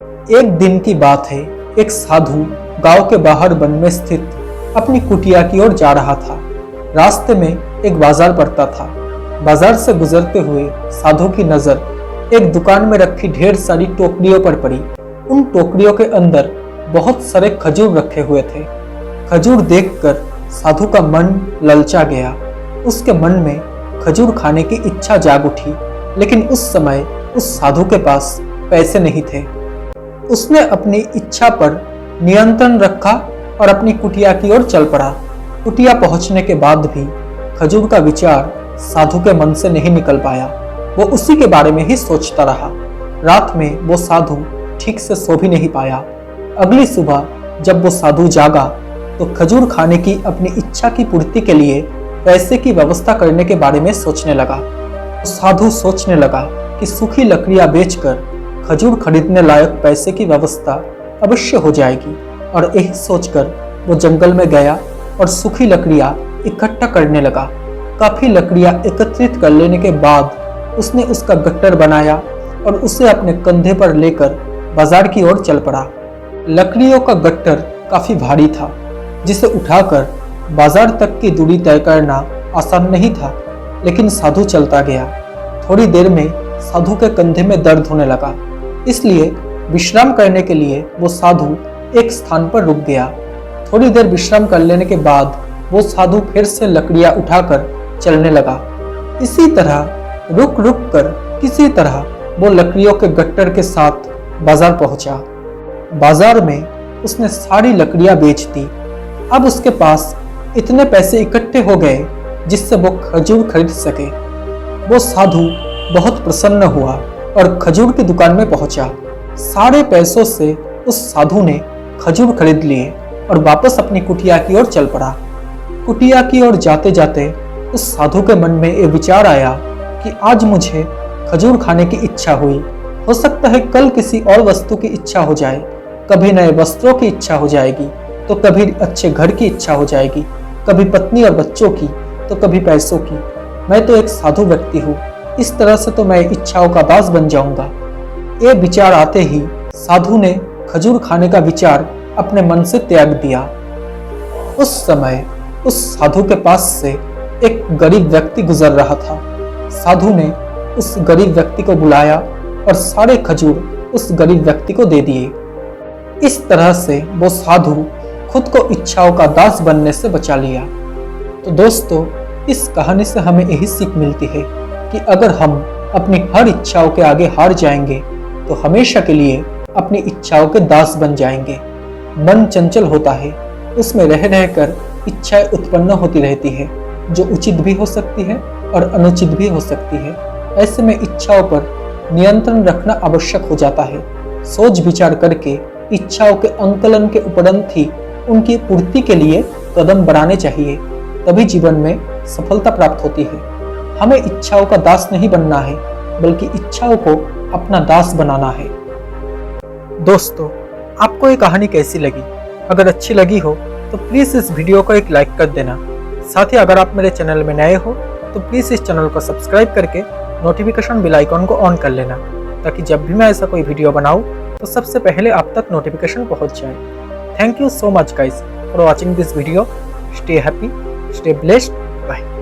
एक दिन की बात है। एक साधु गांव के बाहर वन में स्थित अपनी कुटिया की ओर जा रहा था। रास्ते में एक बाजार पड़ता था। बाजार से गुजरते हुए साधु की नजर एक दुकान में रखी ढेर सारी टोकरियों पर पड़ी। उन टोकरियों के अंदर बहुत सारे खजूर रखे हुए थे। खजूर देखकर साधु का मन ललचा गया। उसके मन में खजूर खाने की इच्छा जाग उठी, लेकिन उस समय उस साधु के पास पैसे नहीं थे। उसने अपनी इच्छा पर नियंत्रण रखा और अपनी कुटिया की ओर चल पड़ा। कुटिया पहुंचने के बाद भी खजूर का विचार साधु के मन से नहीं निकल पाया। वो उसी के बारे में ही सोचता रहा। रात में वो साधु ठीक से सो भी नहीं पाया। अगली सुबह जब वो साधु जागा तो खजूर खाने की अपनी इच्छा की पूर्ति के लिए पैसे की व्यवस्था करने के बारे में सोचने लगा। साधु सोचने लगा कि सूखी लकड़ियां बेचकर खजूर खरीदने लायक पैसे की व्यवस्था अवश्य हो जाएगी, और यही सोचकर वो जंगल में गया और सूखी लकड़ियां इकट्ठा करने लगा। काफी लकड़ियां एकत्रित कर लेने के बाद उसने उसका गट्टर बनाया और उसे अपने कंधे पर लेकर बाजार की ओर चल पड़ा। लकड़ियों का गट्टर काफी भारी था, जिसे उठाकर बाजार तक की दूरी तय करना आसान नहीं था, लेकिन साधु चलता गया। थोड़ी देर में साधु के कंधे में दर्द होने लगा, इसलिए विश्राम करने के लिए वो साधु एक स्थान पर रुक गया। थोड़ी देर विश्राम कर लेने के बाद वो साधु फिर से लकड़ियां उठाकर चलने लगा। इसी तरह रुक रुक कर किसी तरह वो लकड़ियों के गट्टर के साथ बाजार पहुंचा। बाजार में उसने सारी लकड़ियां बेच दी। अब उसके पास इतने पैसे इकट्ठे हो गए जिससे वो खजूर खरीद सके। वो साधु बहुत प्रसन्न हुआ और खजूर की दुकान में पहुंचा। सारे पैसों से उस साधु ने खजूर खरीद लिए और वापस अपनी कुटिया की ओर चल पड़ा। कुटिया की ओर जाते जाते उस साधु के मन में ये विचार आया कि आज मुझे खजूर खाने की इच्छा हुई। हो सकता है कल किसी और वस्तु की इच्छा हो जाए। कभी नए वस्त्रों की इच्छा हो जाएगी, तो कभी अच्छे घर की इच्छा हो जाएगी, कभी पत्नी और बच्चों की, तो कभी पैसों की। मैं तो एक साधु व्यक्ति हूँ, इस तरह से तो मैं इच्छाओं का दास बन जाऊंगा। ये विचार आते ही साधु ने खजूर खाने का विचार अपने मन से त्याग दिया। उस समय उस साधु के पास से एक गरीब व्यक्ति गुजर रहा था। साधु ने उस गरीब व्यक्ति को बुलाया और सारे खजूर उस गरीब व्यक्ति को दे दिए। इस तरह से वो साधु खुद को इच्छाओं का दास बनने से बचा लिया। तो दोस्तों, इस कहानी से हमें यही सीख मिलती है कि अगर हम अपनी हर इच्छाओं के आगे हार जाएंगे तो हमेशा के लिए अपनी इच्छाओं के दास बन जाएंगे। मन चंचल होता है, उसमें रह रहकर इच्छाएं उत्पन्न होती रहती है, जो उचित भी हो सकती है और अनुचित भी हो सकती है। ऐसे में इच्छाओं पर नियंत्रण रखना आवश्यक हो जाता है। सोच विचार करके इच्छाओं के अंकलन के उपरांत ही उनकी पूर्ति के लिए कदम बढ़ाने चाहिए, तभी जीवन में सफलता प्राप्त होती है। हमें इच्छाओं का दास नहीं बनना है, बल्कि इच्छाओं को अपना दास बनाना है। दोस्तों, आपको ये कहानी कैसी लगी? अगर अच्छी लगी हो तो प्लीज़ इस वीडियो को एक लाइक कर देना। साथ ही अगर आप मेरे चैनल में नए हो तो प्लीज़ इस चैनल को सब्सक्राइब करके नोटिफिकेशन बेल आइकॉन को ऑन कर लेना, ताकि जब भी मैं ऐसा कोई वीडियो बनाऊँ तो सबसे पहले आप तक नोटिफिकेशन पहुँच जाए। Thank you so much guys for watching this video. Stay happy, stay blessed. Bye.